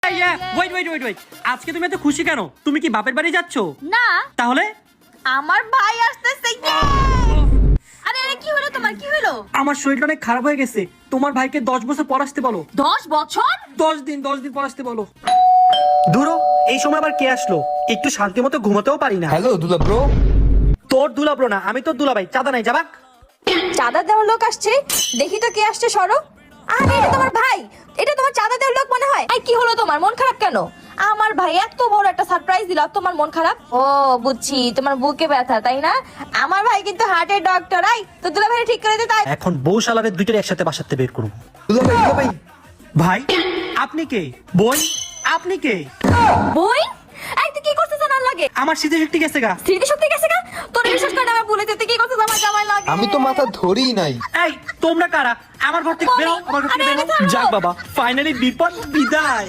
Wait wait wait wait, আজকে তুমি এত খুশি কেন? তুমি কি বাপের বাড়ি যাচ্ছ? না, তাহলে আমার ভাই আসতেছে। আরে আরে, কি হলো তোমার? কি হলো? আমার শরীরটা অনেক খারাপ হয়ে গেছে। তোমার ভাইকে 10 বছর পর আসতে বলো। 10 বছর? 10 দিন পর আসতে বলো। ধুরো, এই সময় আবার কে আসলো? একটু শান্তি মতো ঘুমাতেও পারি না। হ্যালো দুলা ব্রো। তোর দুলাব্রো না, আমি তোর দুলাভাই। চাঁদা নাই, যাবাক। চাঁদা দেওয়ার লোক আসছে, দেখি তো কে আসছে। সরো। আরে এটা তোমার ভাই, এটা তোমার চাঁদা দেওয়ার লোক মনে হয়। আই কি হলো তোমার? মন খারাপ কেন? আমার ভাই এত বড় একটা সারপ্রাইজ দিল, তোমার মন খারাপ? ও বুঝছি, তোমার বুকে ব্যথা তাই না? আমার ভাই কিন্তু হার্টের ডক্টর। আই তো দুলা ভাই ঠিক করে দে তাই। এখন বউ শালারে দুইটার একসাথে বাসাতে বের করুন। দুলা ভাই ভাই আপনি কে? বোন আপনি কে? বই এই তুই কি করছিস? না লাগে আমার স্মৃতিশক্তি গেছে গা। স্মৃতিশক্তি গেছে গা? তোর বিশ্বাস করে আমার ভুলে যেতে কি করছিস? আমার জামাই লাগে। আমি তো মাথা ধরেই নাই। এই তোমরা কারা? আমার ঘর থেকে বেরো, আমার ঘর থেকে আরে, বেরো। আরে, থামো। যাক বাবা, ফাইনালি বিপদ বিদায়।